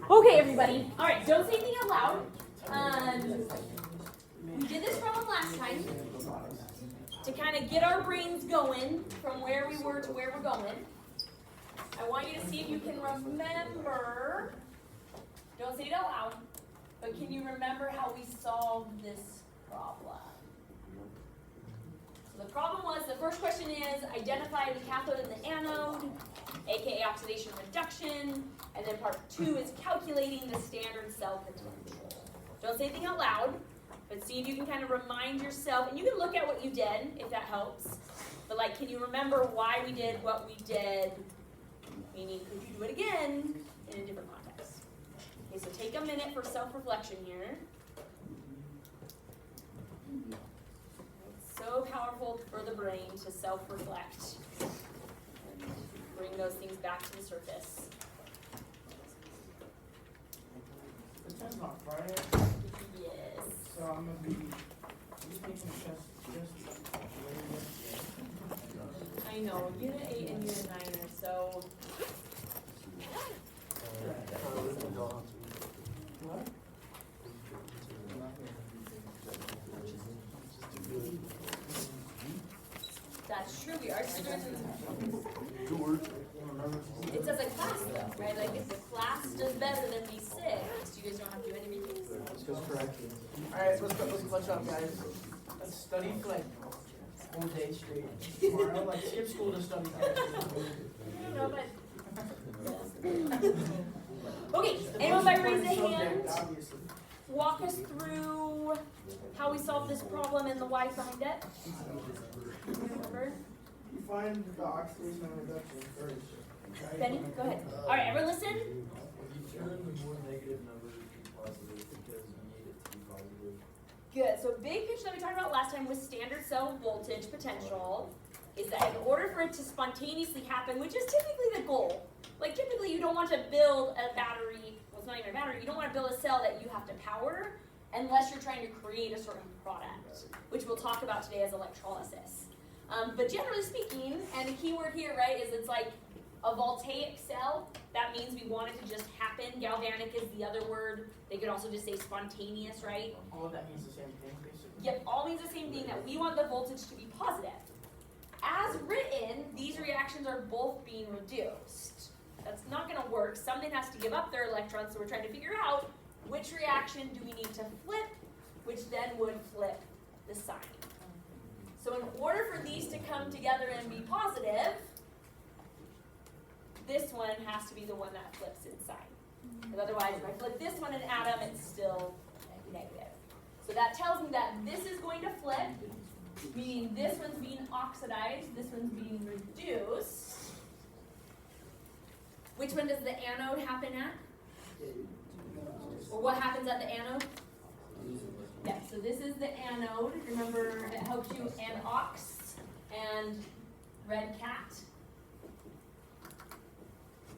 Okay, everybody. All right, don't say anything out loud. We did this problem last time to kind of get our brains going from where we were to where we're going. I want you to see if you can remember. Don't say it out loud, but can you remember how we solved this problem? So the problem was, the first question is, identify the cathode and the anode, aka oxidation reduction, and then part 2 is calculating the standard cell potential. Don't say anything out loud, but see if you can kind of remind yourself, and you can look at what you did, if that helps, but like, can you remember why we did what we did, meaning could you do it again in a different context? Okay, so take a minute for self-reflection here. It's so powerful for the brain to self-reflect and bring those things back to the surface. The test's not Friday. Yes. So I'm gonna be just making a test I know, unit 8 and unit 9 are so. What? That's true, we are just doing Good work. it's as a class though, right? Like if the class does better than B6, you guys don't have to do any retakes. Alright, let's clutch up, guys. Let's study for like a whole day straight. Tomorrow, like skip school to study. No, but. Okay, anyone by raise a hand, Obviously. walk us through how we solved this problem and the whys behind it? Remember? You find the oxidation and reduction first. Benny, go ahead. Alright, everyone listen. The more negative number is positive because you need it to be positive. Good, so big picture that we talked about last time was standard cell voltage potential, is that in order for it to spontaneously happen, which is typically the goal, like typically you don't want to build a battery, well it's not even a battery, you don't want to build a cell that you have to power unless you're trying to create a certain product, which we'll talk about today as electrolysis. But generally speaking, and the key word here, right, is it's like a voltaic cell. That means we want it to just happen. Galvanic is the other word. They could also just say spontaneous, right? All of that means the same thing, basically. Yep, all means the same thing, that we want the voltage to be positive. As written, these reactions are both being reduced. That's not going to work. Something has to give up their electrons, so we're trying to figure out which reaction do we need to flip, which then would flip the sign. So in order for these to come together and be positive, this one has to be the one that flips inside. Because otherwise, if I flip this one an atom, it's still negative. So that tells me that this is going to flip, meaning this one's being oxidized, this one's being reduced. Which one does the anode happen at? Or what happens at the anode? Yeah, so this is the anode. Remember, it helps you anox and red cat.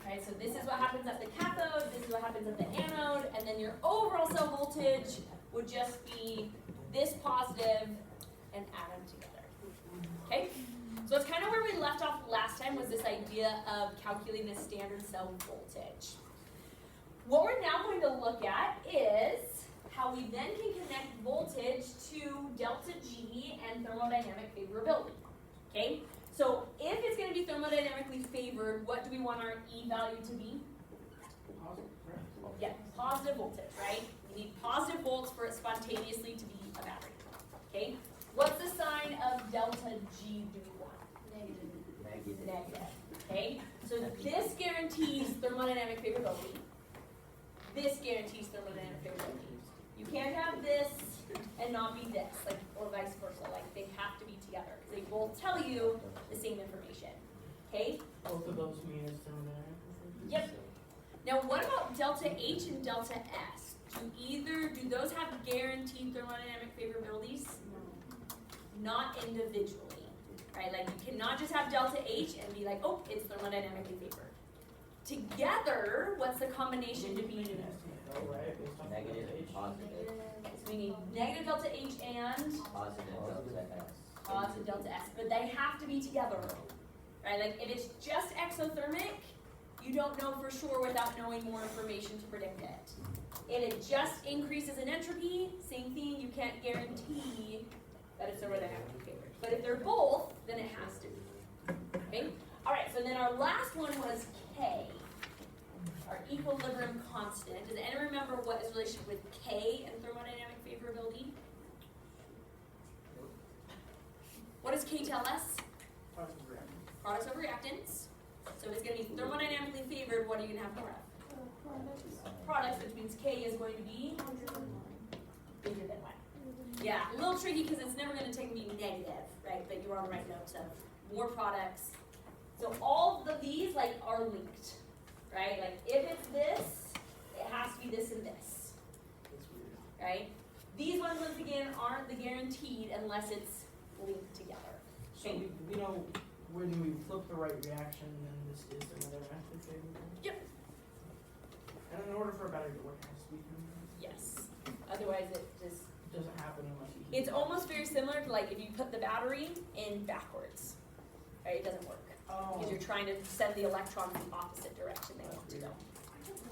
Okay, so this is what happens at the cathode, this is what happens at the anode, and then your overall cell voltage would just be this positive and atom together. Okay? So that's kind of where we left off last time, was this idea of calculating the standard cell voltage. What we're now going to look at is how we then can connect voltage to delta G and thermodynamic favorability. Okay? So if it's going to be thermodynamically favored, what do we want our E value to be? Yeah, positive voltage, right? We need positive volts for it spontaneously to be a battery. Okay? What's the sign of delta G do we want? Negative. Okay? So this guarantees thermodynamic favorability. This guarantees thermodynamic favorability. You can't have this and not be this, like, or vice versa. Like, they have to be together. They both tell you the same information. Okay? Both of those mean it's thermodynamic. Yep. Now, what about delta H and delta S? Do those have guaranteed thermodynamic favorabilities? No. Not individually. Right? Like, you cannot just have delta H and be like, oh, it's thermodynamically favored. Together, what's the combination to be Negative, positive. So we need negative delta H and Positive delta S. positive delta S, but they have to be together, right? Like if it's just exothermic, you don't know for sure without knowing more information to predict it. If it just increases in entropy, same thing, you can't guarantee that it's thermodynamically favored. But if they're both, then it has to be. Okay? Alright, so then our last one was K, our equilibrium constant. Does anyone remember what is the relationship with K and thermodynamic favorability? What does K tell us? Products over reactants. So if it's going to be thermodynamically favored, what are you going to have more of? Products, which means K is going to be bigger than 1. Yeah, a little tricky because it's never going to take me negative, right? But you're on the right note, so more products. So all of these are linked, right? Like if it's this, it has to be this and this, right? These ones, once again, aren't the guaranteed unless it's linked together. So we know when we flip the right reaction, then this is thermodynamically favorable? Yep. And in order for a battery to work, it has to be thermodynamic. Yes. Otherwise, it just It doesn't happen unless you heat it's it up. almost very similar to like if you put the battery in backwards, right? It doesn't work Oh. because you're trying to send the electrons the opposite direction they want to go.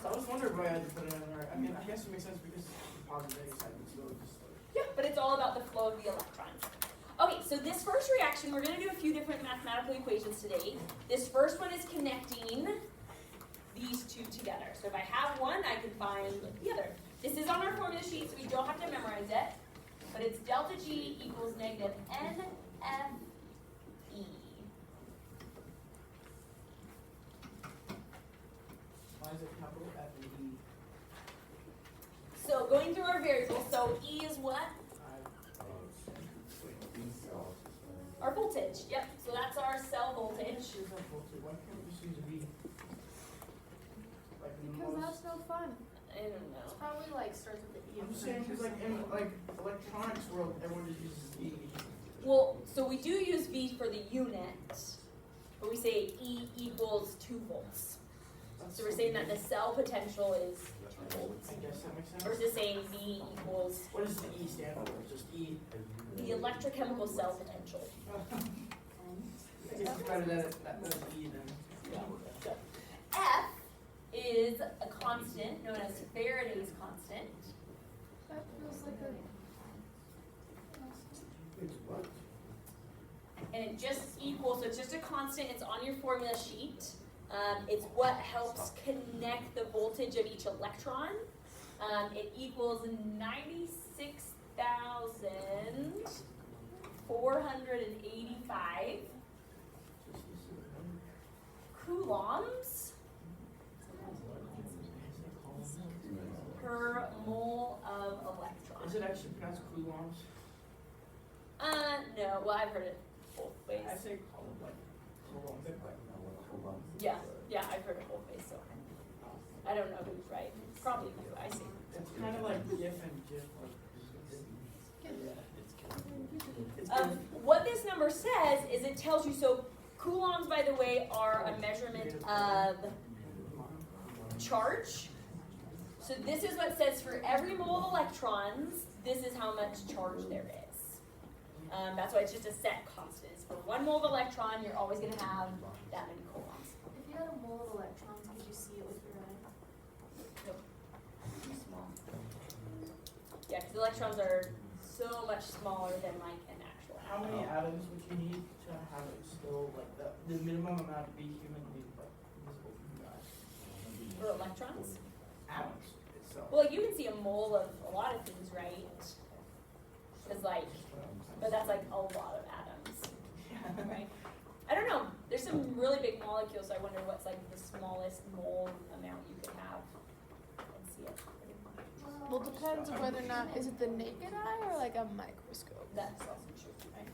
So I was wondering why I had to put it in there. I mean, I guess it makes sense because it's the positive negative side, so it's just like. Yeah, but it's all about the flow of the electrons. Okay, so this first reaction, we're going to do a few different mathematical equations today. This first one is connecting these two together. So if I have one, I can find the other. This is on our formula sheet, so we don't have to memorize it. But it's delta G equals negative NFE. Why is it capital F and E? So going through our variables, so E is what? Our voltage. Yep, so that's our cell voltage. Why can't we just use V? Like in Because most. that's no fun. I don't know. It's probably like starts with the E. I'm just saying because like in electronics world, everyone just uses V. Well, so we do use V for the unit, but we say E equals 2 volts. So we're saying that the cell potential is 2 volts I guess that makes sense. versus saying V equals What does the E stand for? Just E. the electrochemical cell potential. I guess it's better that than E then. So F is a constant known as Faraday's constant. That feels like a. And it just equals, so it's just a constant, it's on your formula sheet. It's what helps connect the voltage of each electron. It equals 96,485 coulombs per mole of electron. Is it actually pronounced coulombs? No, well, I've heard it both ways. I say coulombs, like coulombs. Yeah, I've heard it both ways, so I don't know who's right. Probably you, I see. It's kind of like GIF and GIF. What this number says is it tells you, so coulombs, by the way, are a measurement of charge. So this is what says for every mole of electrons, this is how much charge there is. That's why it's just a set constant. For 1 mole of electron, you're always going to have that many coulombs. If you had a mole of electrons, could you see it with your eye? Too small. Yeah, because electrons are so much smaller than like an actual How atom. many atoms would you need to have it still like the minimum amount to be humanly like visible from the eye? For electrons? Atoms itself. Well, you can see a mole of a lot of things, right? Because like, but that's like a lot of atoms, right? I don't know. There's some really big molecules, so I wonder what's like the smallest mole amount you could have and see it. Well, it depends on whether or not, is it the naked eye or like a microscope? That's also true, right?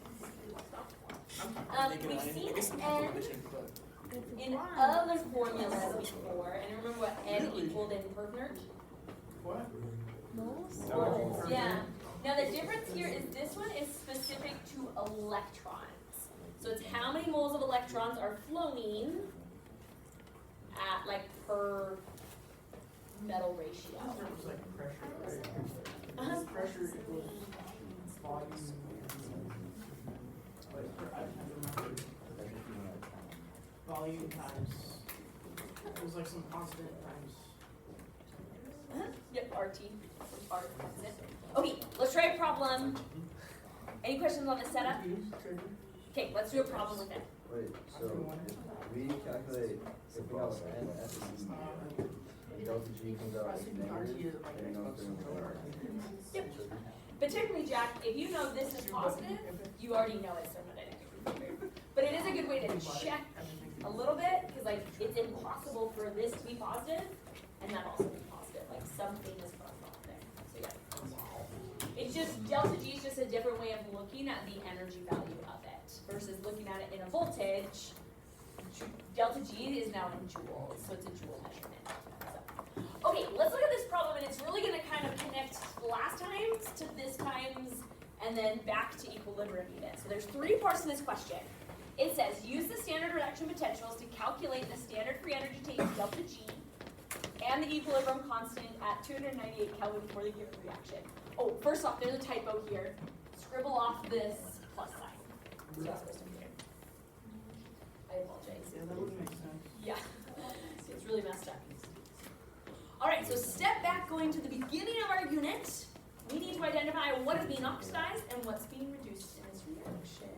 We've We've seen N in other formulas before, and remember what N equaled in Perknert? What? Moles. Yeah. Now the difference here is this one is specific to electrons. So it's how many moles of electrons are flowing at like per metal ratio. It was like pressure, right? Uh-huh. Pressure equals volume. Like, I can't remember. Volume times It was like some constant times. Yep, RT. R, that's it. Okay, let's try a problem. Any questions on the setup? Okay, let's do a problem with it. Wait, so if we calculate, if we have n f and delta g comes out as negative, and you know it's Yep. But technically, Jack, if you know this is positive, you already know it's thermodynamic. But it is a good way to check a little bit, because like it's impossible for this to be positive, and that also be positive. Like something is off there. So yeah. It's just delta G is just a different way of looking at the energy value of it versus looking at it in a voltage. Delta G is now in joules, so it's a joule measurement. So, okay, let's look at this problem, and it's really going to kind of connect last times to this times, and then back to equilibrium units. So there's 3 parts to this question. It says, use the standard reaction potentials to calculate the standard free energy taken delta G and the equilibrium constant at 298 Kelvin for the given reaction. Oh, first off, there's a typo here. Scribble off this plus sign. So that's supposed to be here. I apologize. Yeah, that wouldn't make sense. Yeah, it's really messed up. All right, so step back going to the beginning of our unit. We need to identify what is being oxidized and what's being reduced in this reaction.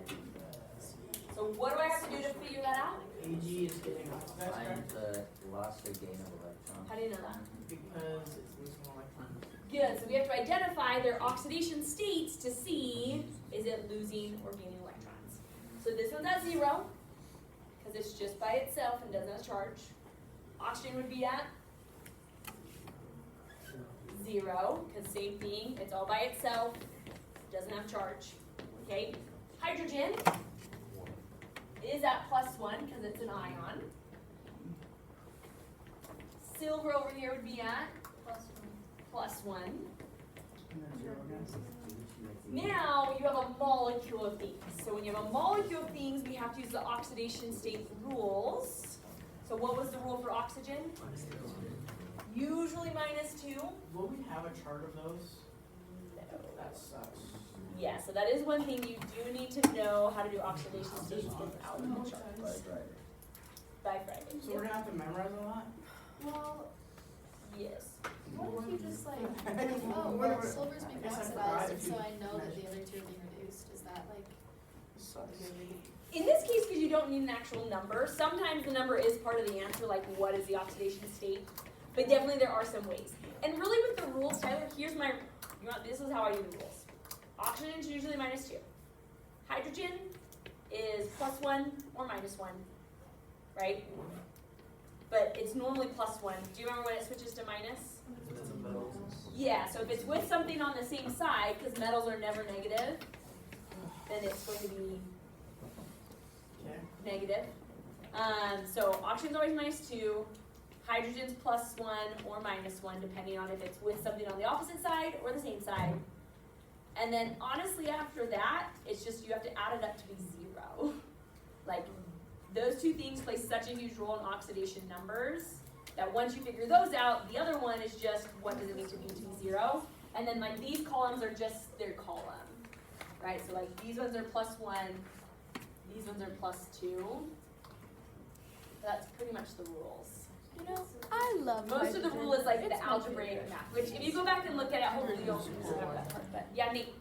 So what do I have to do to figure that out? AG is getting oxidized, Find correct? the loss or gain of electrons. How do you know that? Because it's losing electrons. Good, so we have to identify their oxidation states to see is it losing or gaining electrons. So this one's at 0, because it's just by itself and doesn't have charge. Oxygen would be at 0, because same thing, it's all by itself, doesn't have charge. Okay, hydrogen is at +1 because it's an ion. Silver over here would be at +1. And then 0 again. Now you have a molecule of things. So when you have a molecule of things, we have to use the oxidation state rules. So what was the rule for oxygen? Usually -2. Will we have a chart of those? No. That sucks. Yeah, so that is one thing you do need to know how to do oxidation states without the chart. By Friday. So we're gonna have to memorize all that? Well, Yes. what if you just like, oh, Whatever. well, silver's being Guess I oxidized, forgot and if so you I know that the mentioned- other two are being reduced. Is that like, Sucks. In this case, because you don't need an actual number, sometimes the number is part of the answer, like what is the oxidation state. But definitely there are some ways. And really with the rules, Tyler, here's my, this is how I do the rules. Oxygen is usually -2. Hydrogen is +1 or -1, right? But it's normally +1. Do you remember when it switches to minus? It's a metal. Yeah, so if it's with something on the same side, because metals are never negative, then it's going to be Okay. negative. So oxygen's always -2, hydrogen's +1 or -1, depending on if it's with something on the opposite side or the same side. And then honestly after that, it's just you have to add it up to be 0. Like those two things play such a huge role in oxidation numbers that once you figure those out, the other one is just what does it need to be 0. And then like these columns are just their column, right? So like these ones are +1, these ones are +2. That's pretty much the rules. You know, I love Most of the hydrogen. rule is like It's the my algebraic favorite. math, which if you go back and look at it, hopefully you'll remember that part. But yeah, Nate.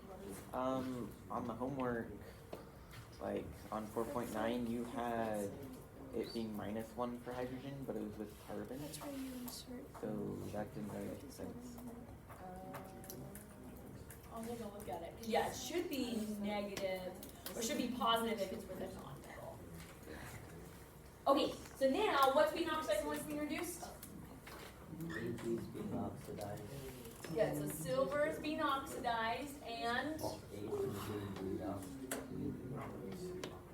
On the homework, like on 4.9, you had it being -1 for hydrogen, but it was with carbon, That's where you insert. so that didn't really make sense. I'll take a look at it. 'Cause yeah, it should be negative, or should be positive if it's with a non-metal. Okay, so now what's being oxidized and what's being reduced? AG's being oxidized. Good, so silver is being oxidized and, AG is being reduced.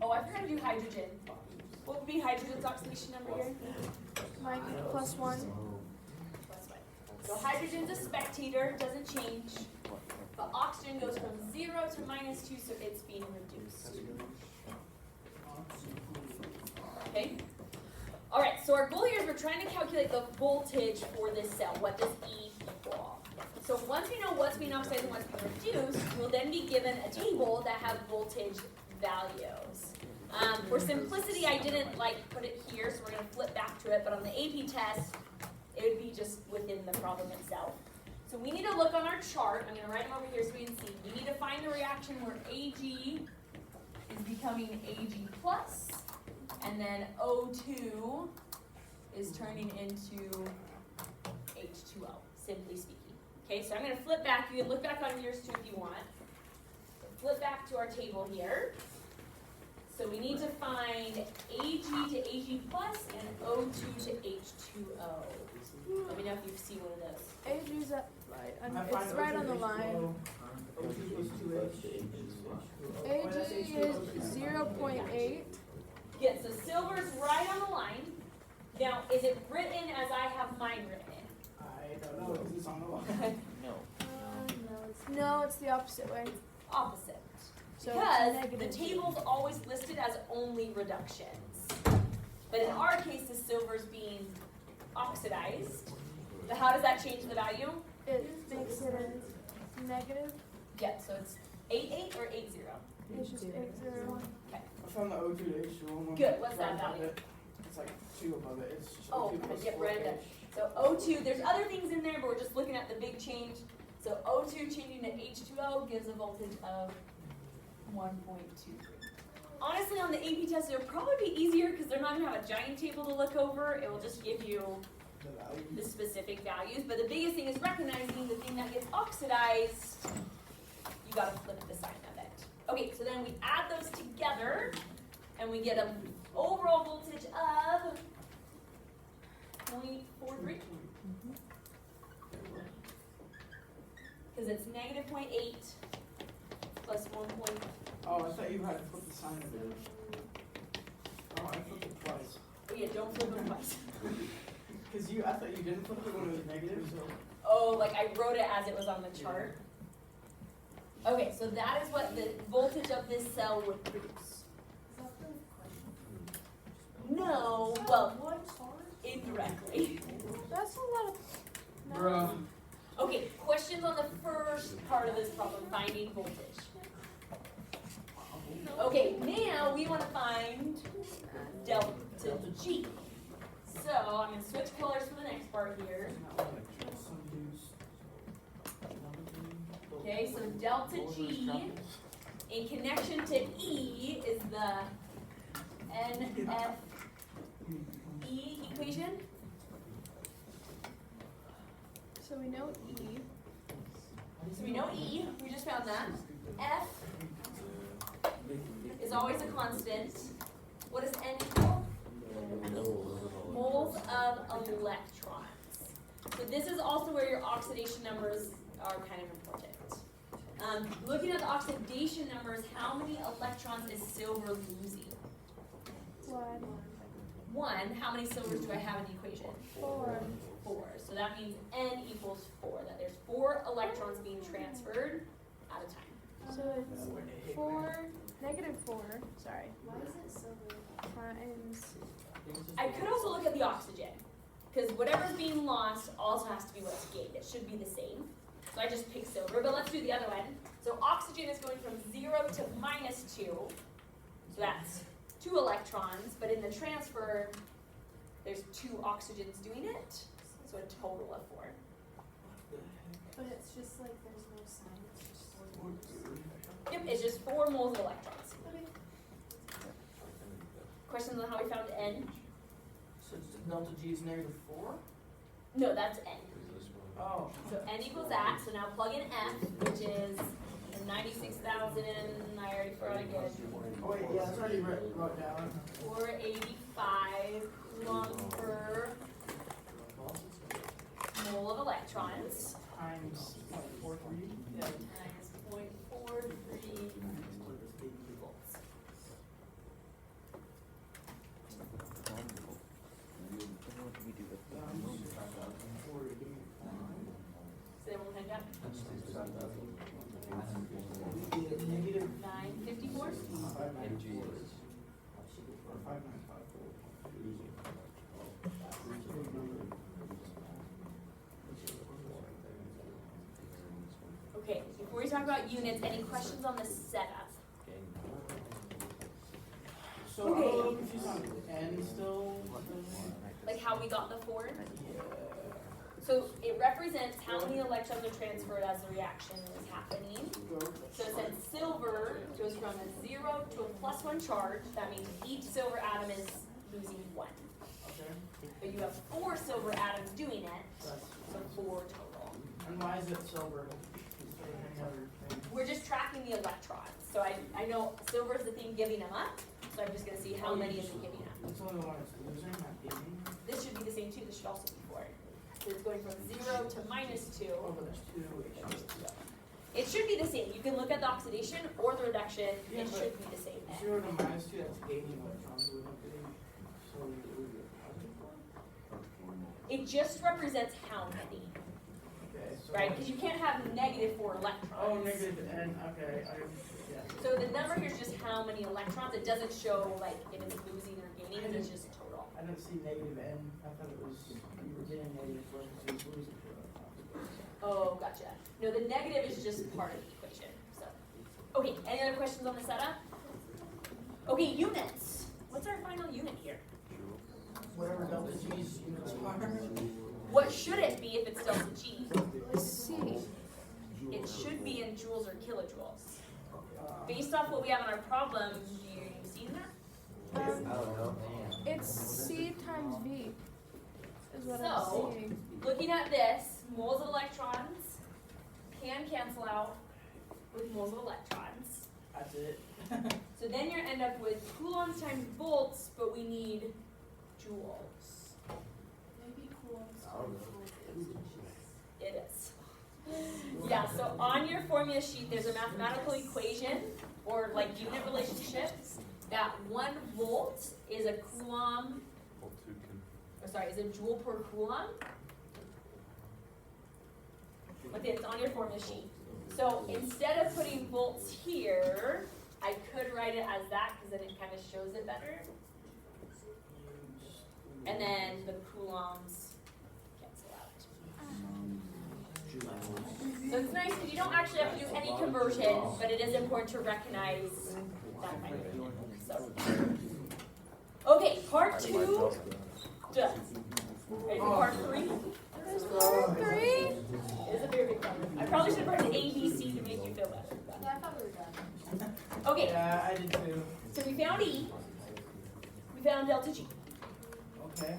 oh, I forgot to do hydrogen. What would be hydrogen's oxidation number here? Mine +1. So hydrogen's a spectator, doesn't change. But oxygen goes from 0 to -2, so it's being reduced. Okay? Alright, so our goal here is we're trying to calculate the voltage for this cell. What does E equal? So once we know what's being oxidized and what's being reduced, we'll then be given a table that has voltage values. For simplicity, I didn't put it here, so we're gonna flip back to it, but on the AP test, it would be just within the problem itself. So we need to look on our chart. I'm gonna write them over here so we can see. We need to find the reaction where Ag is becoming Ag plus, and then O2 is turning into H2O, simply speaking. Okay, so I'm gonna flip back. You can look back on yours too if you want. Flip back to our table here. So we need to find Ag to Ag plus and O2 to H2O. Let me know if you see one of those. AG's up right. I find It's right on the O2 line. O2 plus 2H. AG is 0.8. Yeah, so silver's right on the line. Now, is it written as I have mine written in? I don't know, is this on the line? No. No, it's the opposite way. Opposite. So Because it's the negative. table's always listed as only reductions. But in our case, the silver's being oxidized. But how does that change the value? It makes it a negative. Yep, so it's 8.8 or 8.0? It's just 8, 0. I found the O2 to H2O one. Good, what's that right above value? it. It's like 2 above it, it's just Oh, O2 plus yep, 4H. right under. So O2, there's other things in there, but we're just looking at the big change. So O2 changing to H2O gives a voltage of 1.23. Honestly, on the AP test, it'll probably be easier because they're not going to have a giant table to look over. It will just give you The value. the specific values. But the biggest thing is recognizing the thing that gets oxidized, you got to flip the sign of it. Okay, so then we add those together, and we get an overall voltage of 0.43. Because it's negative 0.8 plus 1. Oh, I thought you had to flip the sign of it. Oh, I flipped it twice. Oh yeah, don't flip them twice. Cause I thought you didn't flip it when it was negative, so. Oh, like I wrote it as it was on the chart. Okay, so that is what the voltage of this cell would produce. No, well, indirectly. That's a lot of. No. Bruh. Okay, questions on the first part of this problem, finding voltage. Okay, now we want to find delta G. So I'm going to switch colors for the next part here. Okay, so delta G in connection to E is the NFE equation. So we know E. So we know E, we just found that. F is always a constant. What does N equal? Moles of electrons. So this is also where your oxidation numbers are kind of important. Looking at the oxidation numbers, how many electrons is silver losing? 1. How many silvers do I have in the equation? 4. 4. So that means N equals 4. That there's 4 electrons being transferred at a time. So it's 4, negative 4, sorry, Why is it silver? times. I could also look at the oxygen, because whatever's being lost also has to be what's gained. It should be the same. So I just picked silver, but let's do the other one. So oxygen is going from 0 to -2. So that's 2 electrons, but in the transfer, there's 2 oxygens doing it. So a total of 4. But it's just like there's no sign, it's just 4 moles. Yep, it's just 4 moles of electrons. Okay. Questions on how we found N? So delta G is negative 4? No, that's N. Oh. So N equals that, so now plug in F, which is 96,000, I already forgot again, Oh wait, yeah, that's already wrote down. 485 coulomb per mole of electrons, Times, what, 4.3? Yeah. times 0.43 volts. What do we do with that? Say that one more time, Jack. Negative 954? 594. Or 595. Okay, before we talk about units, any questions on the setup? So I'm a little confused on N still. Like how we got the 4? Yeah. So it represents how many electrons are transferred as the reaction is happening. So since silver goes from a 0 to a +1 charge, that means each silver atom is losing 1. Okay. But you have 4 silver atoms doing it, That's, so 4 total. and why is it silver instead of any other thing? We're just tracking the electrons. So I know silver is the thing giving them up, so I'm just going to see how many is it giving up. It's only the one it's losing, not giving. This should be the same too, this should also be 4. So it's going from 0 to -2. Oh, but there's two issues. It should be the same. You can look at the oxidation or the reduction. Yeah, It but should be the same. 0 to -2, that's gaining electrons, so we're not getting, so we lose it. It just represents how many, Okay, so. right? Because you can't have -4 electrons. Oh, negative N, okay, yeah. So the number here is just how many electrons. It doesn't show like if it's losing or gaining. It's just total. I didn't see negative N, I thought it was, you were getting negative for it, because you were losing two electrons. Oh, gotcha. No, the negative is just part of the equation. So, okay. Any other questions on the setup? Okay, units. What's our final unit here? Whatever delta G's units are. What should it be if it's delta G? Let's see. It should be in joules or kilojoules. Based off what we have in our problem, do you see that? I don't know. It's C times V. Is what So- I'm seeing. Looking at this, moles of electrons can cancel out with moles of electrons. That's it. So then you end up with coulombs times volts, but we need joules. Maybe coulombs. I don't know. It is. Yeah, so on your formula sheet, there's a mathematical equation or like unit relationship that 1 volt is a coulomb, is a joule per coulomb. Okay, it's on your formula sheet. So instead of putting volts here, I could write it as that because then it kind of shows it better. And then the coulombs cancel out. So it's nice because you don't actually have to do any conversion, but it is important to recognize that kind of thing. So, okay, part 2 done. Ready for part 3? There's part 3. It is a very big number. I probably should have written A, B, C to make you feel better. Yeah, I thought we were done. Okay, Yeah, I did too. so we found E. We found delta G. Okay.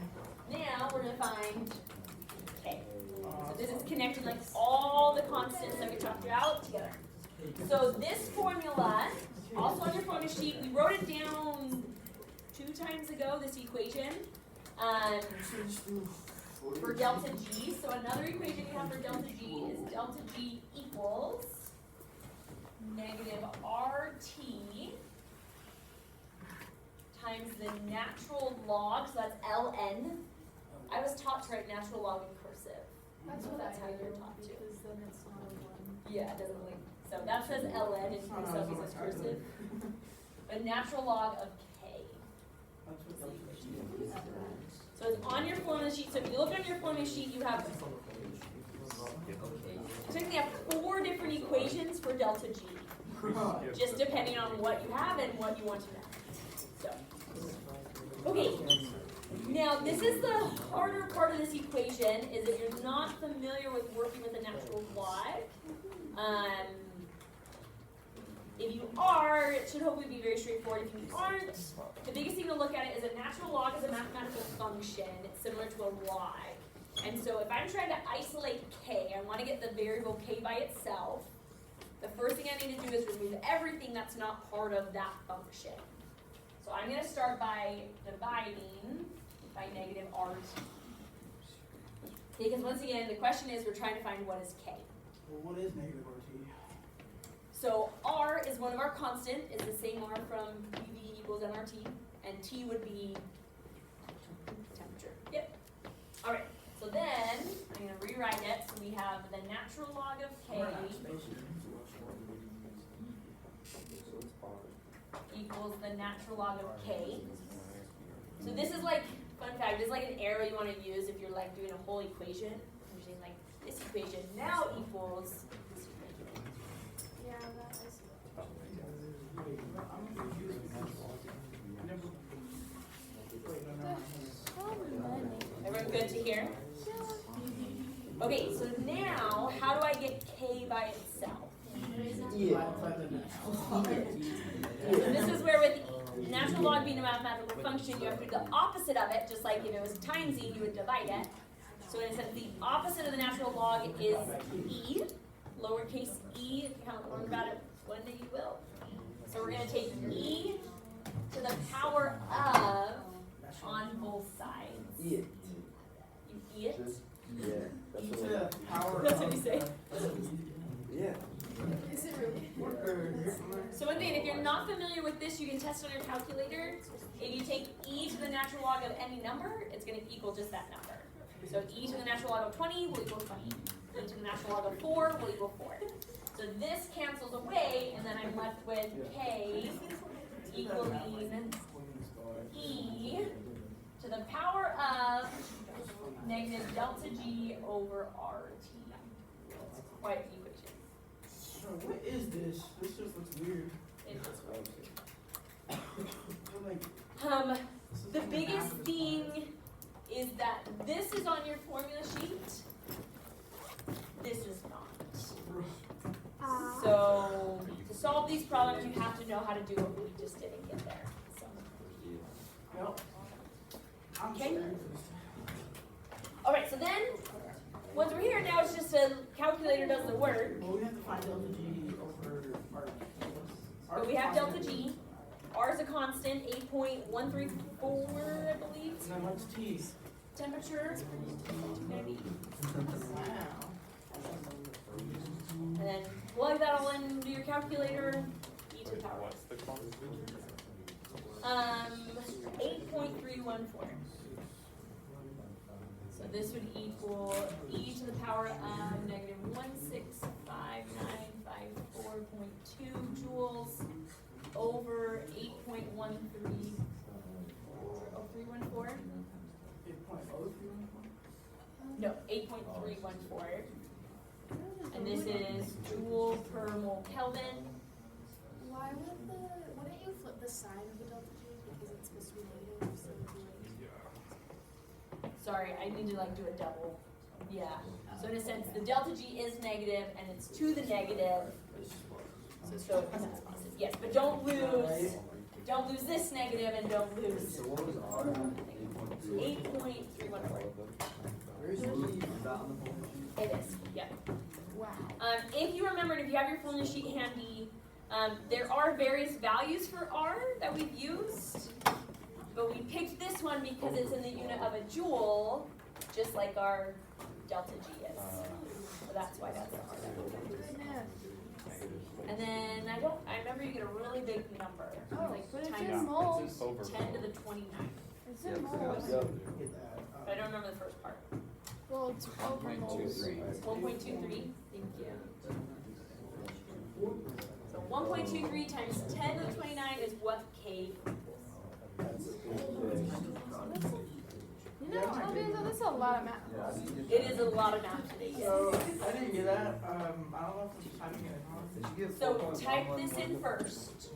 Now we're gonna find K. So this is connecting like all the constants that we talked about together. So this formula, also on your formula sheet, we wrote it down 2 times ago, this equation, for delta G. So another equation you have for delta G is delta G equals negative RT times the natural log, so that's ln. I was taught to write natural log in cursive. That's what That's I how had you're taught to. because then it's not a 1. Yeah, it doesn't really. So that says ln in cursive, it says cursive. But natural log of k. That's what delta G is. So it's on your formula sheet. So if you look on your formula sheet, you have technically have 4 different equations for delta G, just depending on what you have and what you want to know. So, okay. Now this is the harder part of this equation. Is if you're not familiar with working with a natural log. If you are, it should hopefully be very straightforward. If you aren't, the biggest thing to look at it is a natural log is a mathematical function. It's similar to a log. And so if I'm trying to isolate k, I want to get the variable k by itself. The first thing I need to do is remove everything that's not part of that function. So I'm going to start by dividing by negative RT. Because once again, the question is we're trying to find what is k. Well, what is negative RT? So R is one of our constant, is the same R from PV equals nRT, and T would be temperature. Yep. All right. So then I'm going to rewrite it. So we have the natural log of K equals the natural log of K. So this is like, fun fact, this is like an arrow you want to use if you're like doing a whole equation. You're saying like this equation now equals this equation. Yeah, that is. I'm confused because I never So many. Everyone good to hear? Okay, so now, how do I get K by itself? Yeah. So this is where with natural log being a mathematical function, you have to do the opposite of it, just like if it was timesing, you would divide it. So in a sense, the opposite of the natural log is e, lowercase e, if you haven't learned about it, one day you will. So we're going to take e to the power of on both sides. Yeah. You e it? Yeah. E to the power That's what of- you say. Yeah. Is it really? So one thing, if you're not familiar with this, you can test on your calculator. If you take e to the natural log of any number, it's going to equal just that number. So e to the natural log of 20 will equal 20. E to the natural log of 4 will equal 4. So this cancels away, and then I'm left with k equaling e to the power of negative delta g over rt. It's quite an equation. So what is this? This just looks weird. It is weird. Like, this is The like a biggest math- thing is that this is on your formula sheet. This is not. So to solve these problems, you have to know how to do what we just did and get there. So, Yep. I'm Okay. scared for this. all right. So then, once we're here, now it's just a calculator does the work. Well, we have to find delta G over R. But we have delta G. R is a constant, 8.134, I believe. And then what's T? Temperature. Wow. And then plug that all into your calculator. E to the power. 8.314. So this would equal e to the power of negative 16595.4.2 joules over 8.13. Oh, 314? 8.0314? No, 8.314. And this is joule per mole Kelvin. Wouldn't you flip the sign of the delta G because it's supposed to be negative, so it'd be like. Sorry, I need to like do a double. Yeah. So in a sense, the delta G is negative and it's to the negative. So that's positive. Yes, but don't lose this negative and don't lose So what was R? 8.314. Where's T? Is that on the formula sheet? It is, yeah. Wow. If you remembered, if you have your formula sheet handy, there are various values for R that we've used, but we picked this one because it's in the unit of a joule, just like our delta G is. So that's why that's the R that we picked. And then I remember you get a really big number, like But it's times in moles. 10 to the 29. It's in moles. But I don't remember the first part. Well, it's over moles. 1.23, thank you. So 1.23 times 10 to the 29 is what K equals. You know, Alvin, that's a lot of math. It is a lot of math today, yes. So, I didn't get that. I don't know if I'm typing it wrong. So type this in first.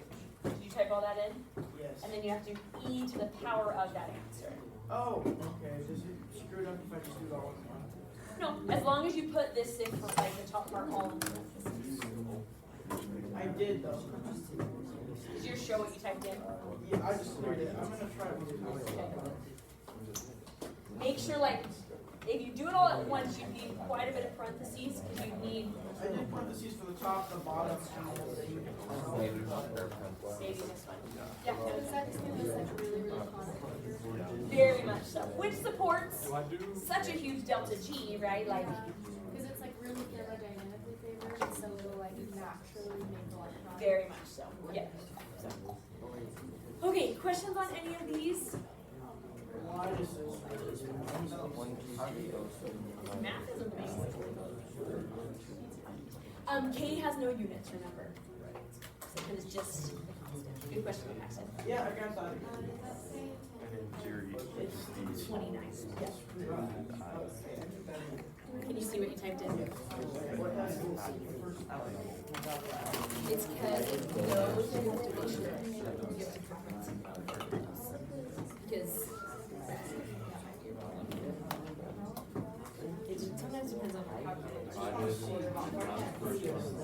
Did you type all that in? Yes. And then you have to do e to the power of that answer. Oh, okay. Does it screw it up if I just do it all in one? No, as long as you put this in for like the top part all in parentheses. I did though. Does yours show what you typed in? Yeah, I just cleared it. I'm gonna try it one more time. Make sure like, if you do it all at once, you need quite a bit of parentheses, because you need I did parentheses for the top, the bottom, and the thing. maybe this one. Yeah, Is that just gonna be like really, really complicated? very much so. Which supports such a huge delta G, right? Like, Because it's like really thermodynamically favored, so it'll like naturally make electrons. very much so. Yeah. So. Okay, questions on any of these? Why is this? Math is amazing. K has no units, remember? So it's just good question, Paxton. Yeah, I got that. Does that say It's 29. Yeah. Can you see what you typed in? It's because it knows you have to make sure you have to preference. Because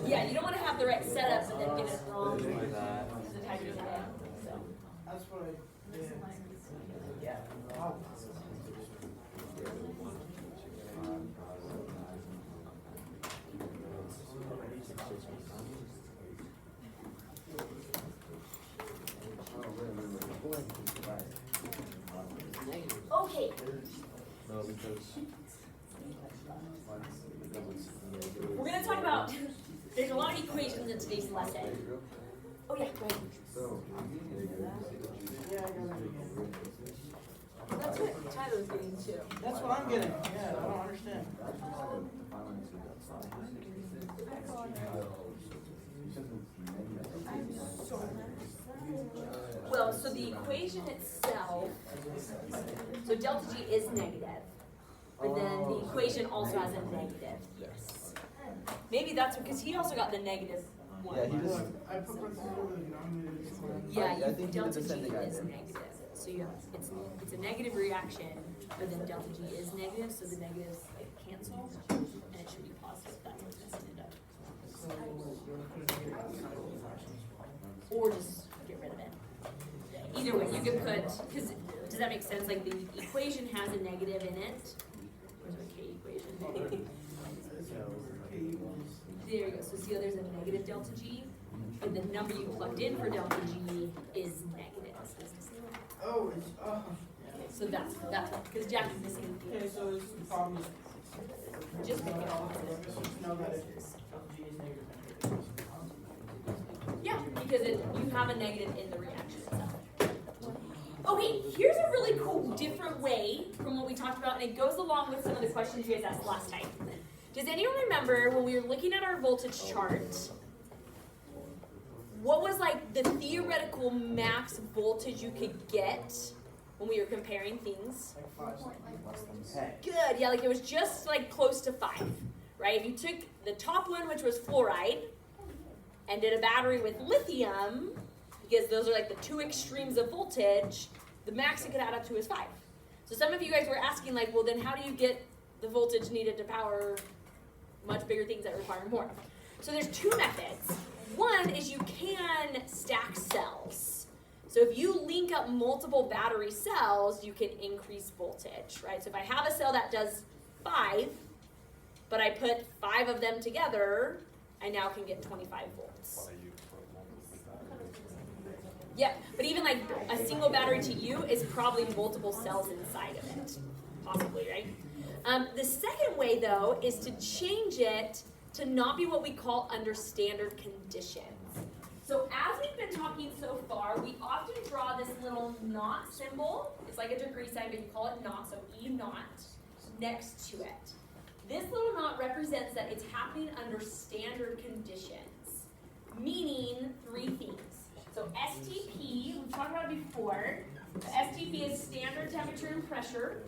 Yeah, you don't want to have the right setup and then get it wrong. Because of how you set it. So. That's what I did. Yeah. Wow. Okay. No, because. We're going to talk about, there's a lot of equations in today's lesson. Oh yeah, go ahead. So. Yeah, I got it. That's what Tyler's getting too. That's what I'm getting. Yeah, I don't understand. Well, so the equation itself, so delta G is negative, but then the equation also has a negative, yes. Maybe that's because he also got the negative one. Yeah, he just. I put parentheses over the denominator. Yeah, I think he did delta the G same thing I is did. negative. So you have, it's a negative reaction, but then delta G is negative, so the negatives like cancel, and it should be positive. That's what this ended up. Or just get rid of it. Either way, you could put, because does that make sense? Like the equation has a negative in it. Where's our K equation? There you go. So see how there's a negative delta G? And the number you plugged in for delta G is negative. Oh, it's, So that's because Jack is missing okay, the so it's the problem is. just make it all positive. Just know that it's G is negative. Yeah, because you have a negative in the reaction itself. Okay, here's a really cool different way from what we talked about, and it goes along with some of the questions you guys asked last time. Does anyone remember when we were looking at our voltage chart, what was like the theoretical max voltage you could get when we were comparing things? Like 5. Good, yeah, like it was just like close to 5, right? If you took the top one, which was fluoride, and did a battery with lithium, because those are like the two extremes of voltage, the max it could add up to is 5. So some of you guys were asking like, well then how do you get the voltage needed to power much bigger things that require more? So there's two methods. One is you can stack cells. So if you link up multiple battery cells, you can increase voltage, right? So if I have a cell that does 5, but I put 5 of them together, I now can get 25 volts. Yeah, but even like a single battery to you is probably multiple cells inside of it, possibly, right? The second way though is to change it to not be what we call under standard conditions. So as we've been talking so far, we often draw this little naught symbol. It's like a degree sign, but you call it naught, so E naught, next to it. This little knot represents that it's happening under standard conditions, meaning 3 things. So STP, we've talked about it before. STP is standard temperature and pressure.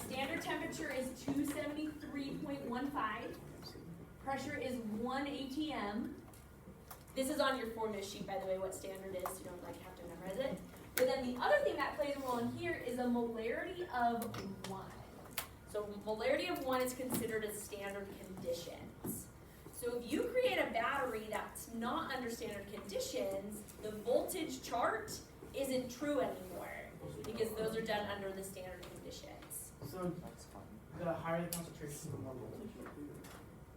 Standard temperature is 273.15. Pressure is 1 atm. This is on your formula sheet, by the way, what standard is. You don't like have to memorize it. But then the other thing that plays a role in here is a molarity of 1. So molarity of 1 is considered as standard conditions. So if you create a battery that's not under standard conditions, the voltage chart isn't true anymore because those are done under the standard conditions. So the higher the concentration, the more voltage.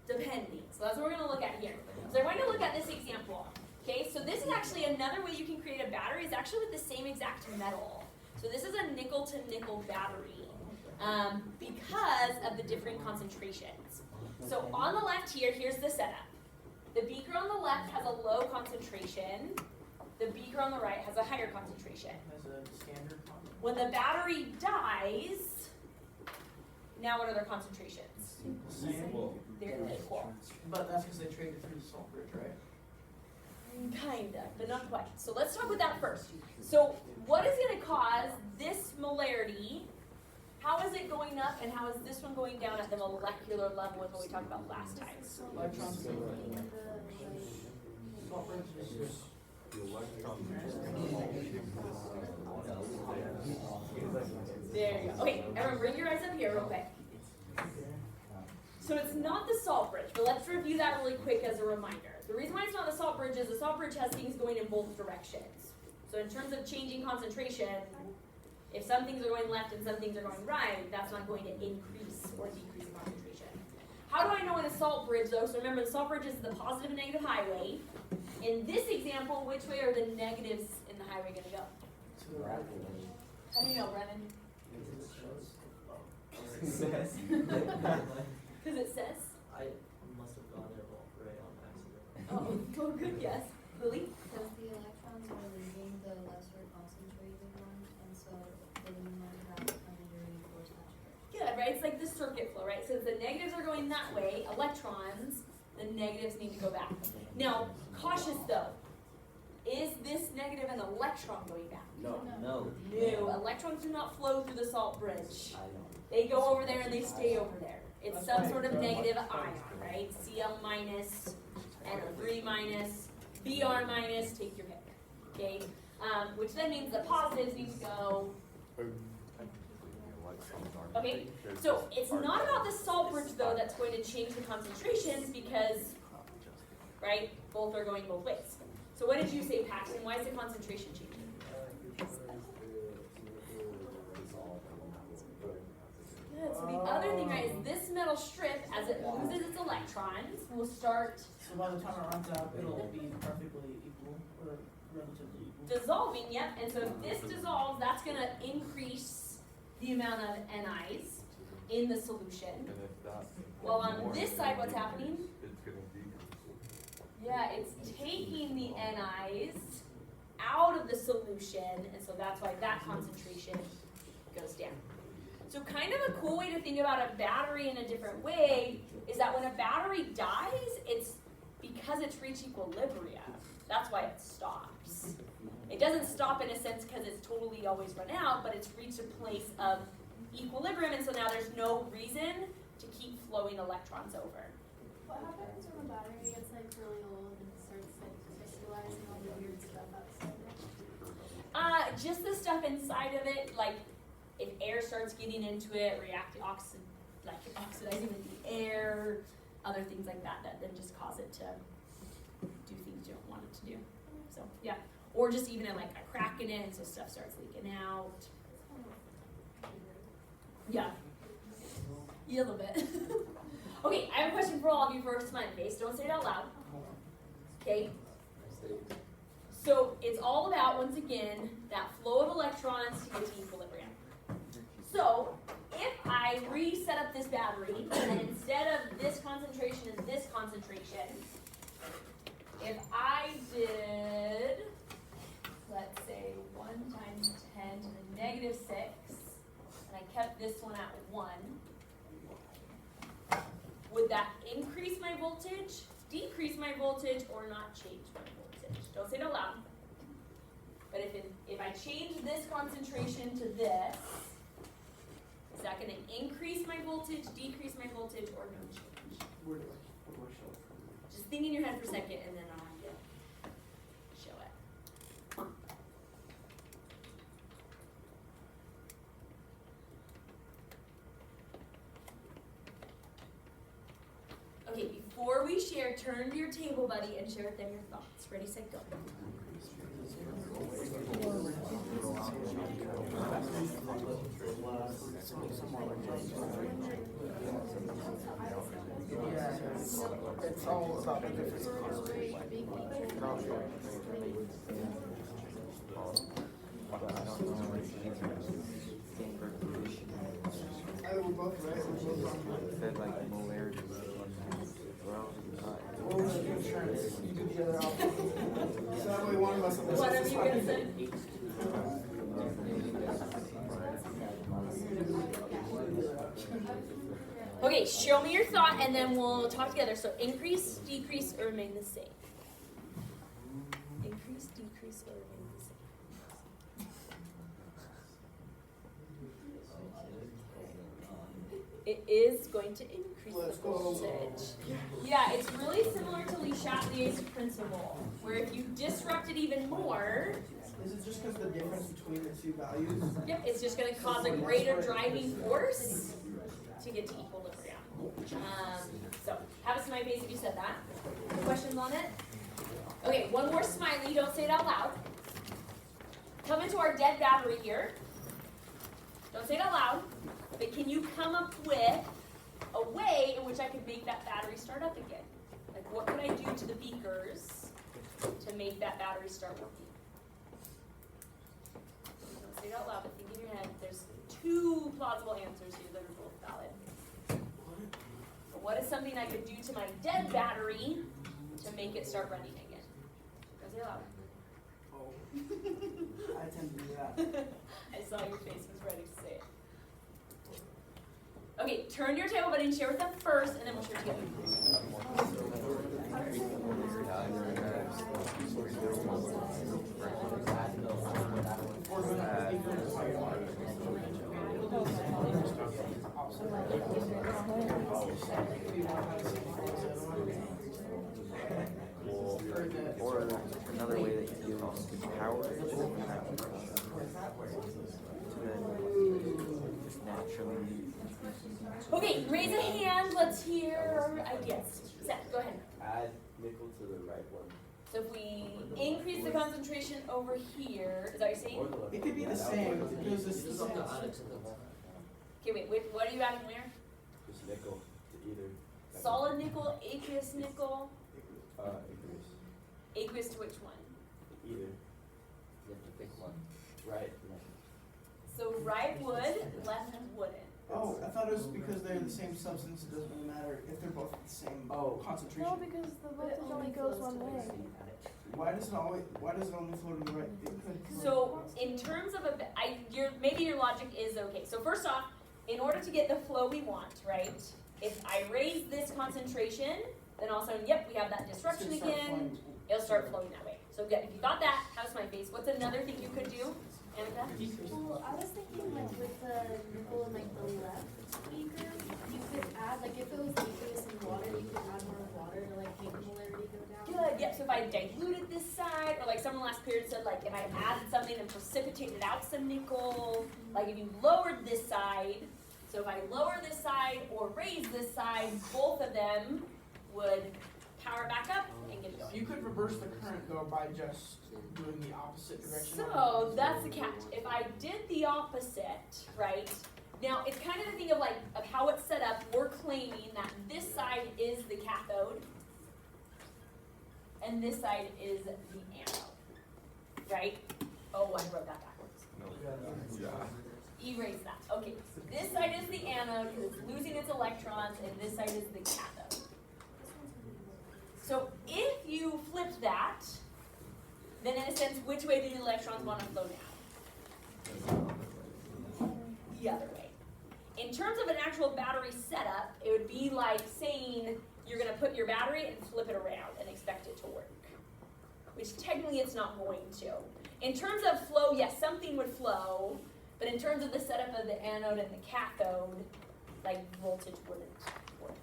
Depending. So that's what we're going to look at here. So we're going to look at this example. Okay, so this is actually another way you can create a battery. It's actually with the same exact metal. So this is a nickel to nickel battery. Because of the different concentrations. So on the left here, here's the setup. The beaker on the left has a low concentration. The beaker on the right has a higher concentration. As a standard concentration. When the battery dies, now what are their concentrations? Same. They're equal. But that's because they traded through the salt bridge, right? Kind of, but not quite. So let's talk about that first. So what is going to cause this molarity? How is it going up, and how is this one going down at the molecular level with what we talked about last time? Electrons. Salt bridge is There you go. Okay, everyone bring your eyes up here real quick. So it's not the salt bridge, but let's review that really quick as a reminder. The reason why it's not the salt bridge is the salt bridge has things going in both directions. So in terms of changing concentration, if some things are going left and some things are going right, that's not going to increase or decrease the concentration. How do I know in a salt bridge though? So remember, the salt bridge is the positive and negative highway. In this example, which way are the negatives in the highway going to go? How do you know, Brennan? Because it says? I must have gone there right on accident. Oh, good guess. Lily? Because the electrons are leaving the lesser concentrated ones, and so the ones that come to reinforce that charge. Good, right? It's like the circuit flow, right? So the negatives are going that way, electrons, the negatives need to go back. Now, cautious though. Is this negative an electron going back? No. No, electrons do not flow through the salt bridge. I know. They go over there and they stay over there. It's some sort of negative ion, right? Cl minus, NO3 minus, Br minus, take your pick, okay? Which then means the positives need to go. Okay, so it's not about the salt bridge though that's going to change the concentrations because, right, both are going both ways. So what did you say, Paxton? Why is the concentration changing? Good. So the other thing, right, is this metal strip, as it loses its electrons, will start So by the time it runs out, it'll be perfectly equal or relatively equal. dissolving, yep. And so if this dissolves, that's going to increase the amount of NIs in the solution. While on this side, what's happening? Yeah, it's taking the NIs out of the solution, and so that's why that concentration goes down. So kind of a cool way to think about a battery in a different way is that when a battery dies, it's because it's reached equilibrium. That's why it stops. It doesn't stop in a sense because it's totally always run out, but it's reached a place of equilibrium, and so now there's no reason to keep flowing electrons over. What happens when a battery gets like really old and starts like crystallizing all the weird stuff outside of it? Just the stuff inside of it, like if air starts getting into it, oxidizing with the air, other things like that, that then just cause it to do things you don't want it to do. So yeah, or just even like a crack in it, and so stuff starts leaking out. Yeah, a little bit. Okay, I have a question for all of you for a smiley face. Don't say it out loud. Okay. So it's all about, once again, that flow of electrons to get to equilibrium. So if I reset up this battery, and instead of this concentration is this concentration, if I did, let's say 1 times 10 to the negative 6, and I kept this one at 1, would that increase my voltage, decrease my voltage, or not change my voltage? Don't say it out loud. But if I change this concentration to this, is that going to increase my voltage, decrease my voltage, or no change? Just think in your head for a second, and then I'll have to show it. Okay, before we share, turn to your table, buddy, and share with them your thoughts. Ready, set, go. Yeah, it's all about the difference in concentration. Either we're both right or we're both wrong. Said like molarity. What was the insurance? You do the other option. So that way one of us on this What are is you going to say? Okay, show me your thought, and then we'll talk together. So increase, decrease, or remain the same. Increase, decrease, or remain the same. It is going to increase Let's the go. voltage. Yeah, it's really similar to Le Chatelier's principle, where if you disrupt it even more, Is it just because the difference between the two values? yep, it's just going to cause a greater driving force to get to equilibrium. So, have a smiley face if you said that. Questions on it? Okay, one more smiley, don't say it out loud. Come into our dead battery here. Don't say it out loud, but can you come up with a way in which I could make that battery start up again? Like, what could I do to the beakers to make that battery start working? Don't say it out loud, but think in your head. There's two plausible answers here that are both valid. But what is something I could do to my dead battery to make it start running again? Don't say it out loud. I tend to do that. I saw your face was ready to say it. Okay, turn your table buddy and share with them first, and then we'll share together. Or another way that you do is to power it just naturally. Okay, raise a hand. Let's hear ideas. Seth, go ahead. Add nickel to the right one. So if we increase the concentration over here, is that what you're saying? Or the left. It could be the same, because it's the same. Okay, wait, what are you adding where? Just nickel to either. Solid nickel, aqueous nickel, Aqueous. aqueous to which one? Either. You have to pick one. Right. So right wood, left wooden. Oh, I thought it was because they're the same substance, it doesn't really matter if they're both the same concentration. No, because the voltage only goes one way. Why does it only flow to the right? It could. So in terms of maybe your logic is okay. So first off, in order to get the flow we want, right? If I raise this concentration, then all of a sudden, yep, we have that disruption It's gonna start again. flowing. It'll start flowing that way. So good. If you got that, how's my face? What's another thing you could do, Annika? Well, I was thinking like with the nickel in like the left beaker, you could add like if it was aqueous in water, you could add more water to like make the molarity go down. Good. Yep. So if I diluted this side, or like someone last period said, like if I added something and precipitated out some nickel, like if you lowered this side. So if I lower this side or raise this side, both of them would power back up and get it going. You could reverse the current though by just doing the opposite direction. So that's the catch. If I did the opposite, right? Now it's kind of the thing of like of how it's set up. We're claiming that this side is the cathode and this side is the anode, right? Oh, I wrote that backwards. Erase that. Okay, this side is the anode because it's losing its electrons, and this side is the cathode. So if you flip that, then in a sense, which way do the electrons want to flow now? The other way. In terms of an actual battery setup, it would be like saying you're going to put your battery and flip it around and expect it to work, which technically it's not going to. In terms of flow, yes, something would flow, but in terms of the setup of the anode and the cathode, like voltage wouldn't work.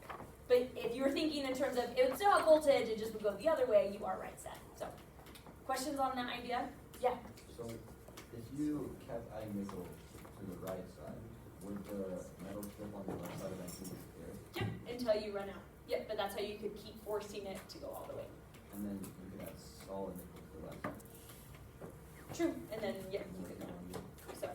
But if you were thinking in terms of it would still have voltage, it just would go the other way, you are right, Seth. So, questions on that idea? Yeah. So if you kept adding nickel to the right side, would the metal strip on the left side eventually disappear? Yep, until you run out. Yep, but that's how you could keep forcing it to go all the way. And then you could add solid nickel to the left side. True, and then, yeah, you could go. So,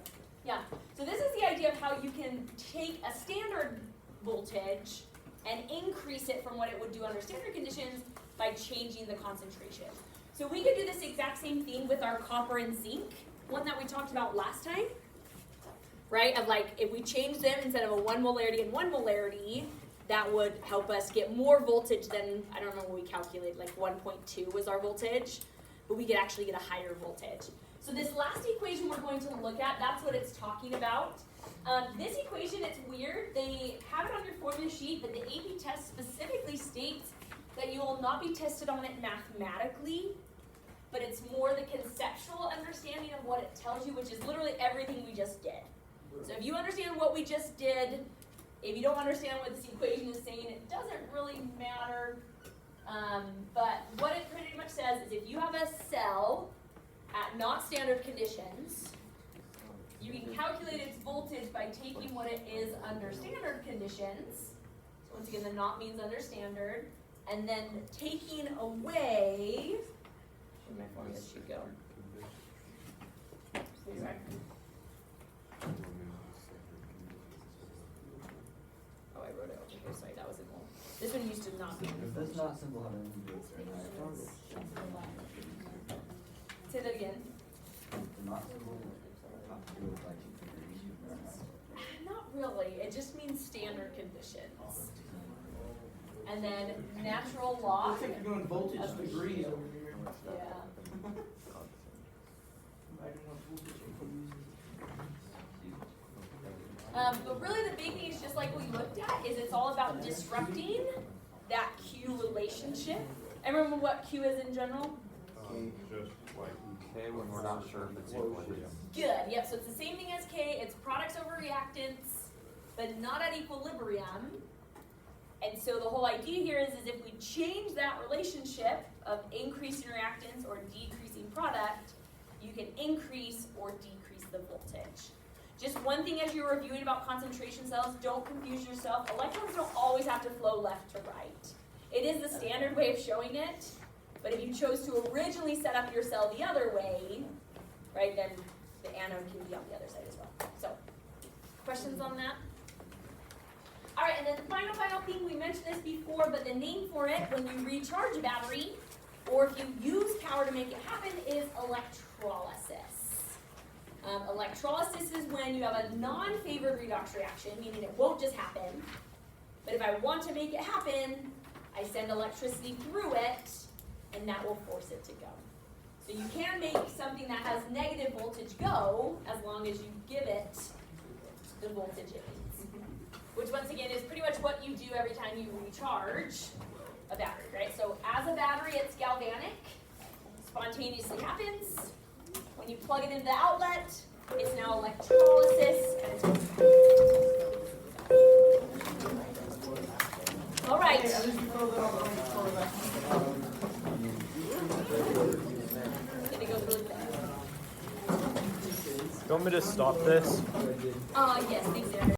yeah. So this is the idea of how you can take a standard voltage and increase it from what it would do under standard conditions by changing the concentration. So we could do this exact same thing with our copper and zinc, one that we talked about last time, right? Of like, if we change them instead of a 1 molarity and 1 molarity, that would help us get more voltage than, I don't know what we calculated, like 1.2 was our voltage, but we could actually get a higher voltage. So this last equation we're going to look at, that's what it's talking about. This equation, it's weird. They have it on your formula sheet, but the AP test specifically states that you will not be tested on it mathematically, but it's more the conceptual understanding of what it tells you, which is literally everything we just did. So if you understand what we just did, if you don't understand what this equation is saying, it doesn't really matter. But what it pretty much says is if you have a cell at not standard conditions, you can calculate its voltage by taking what it is under standard conditions Once again, the not means under standard. And then taking away, where'd my formula sheet go? Sorry. Oh, I wrote it over here, sorry, that was in whole. This one used to not be. If that's not simple, how do you do it? Say that again. Not simple, how to do it like configuration. Not really, it just means standard conditions. And then natural law. Looks like you're doing voltage degrees over here. Yeah. I don't know if voltage But really the big thing is just like we looked at, is it's all about disrupting that Q relationship. And remember what Q is in general? K when we're not sure if it's equilibrium. Good, yep, so it's the same thing as K, it's products over reactants, but not at equilibrium. And so the whole idea here is if we change that relationship of increasing reactants or decreasing product, you can increase or decrease the voltage. Just one thing as you're reviewing about concentration cells, don't confuse yourself. Electrons don't always have to flow left to right. It is the standard way of showing it, but if you chose to originally set up your cell the other way, right, then the anode can be on the other side as well. So, questions on that? All right, and then the final thing, we mentioned this before, but the name for it when you recharge a battery, or if you use power to make it happen, is electrolysis. Electrolysis is when you have a non-favored redox reaction, meaning it won't just happen, but if I want to make it happen, I send electricity through it, and that will force it to go. So you can make something that has negative voltage go, as long as you give it the voltage it needs. Which once again is pretty much what you do every time you recharge a battery, right? So as a battery, it's galvanic, spontaneously happens. When you plug it into the outlet, it's now electrolysis, and it's all right. Hey, at least you filled it out on the floor And it goes really fast. You want me to stop this? Yes, thanks, Aaron.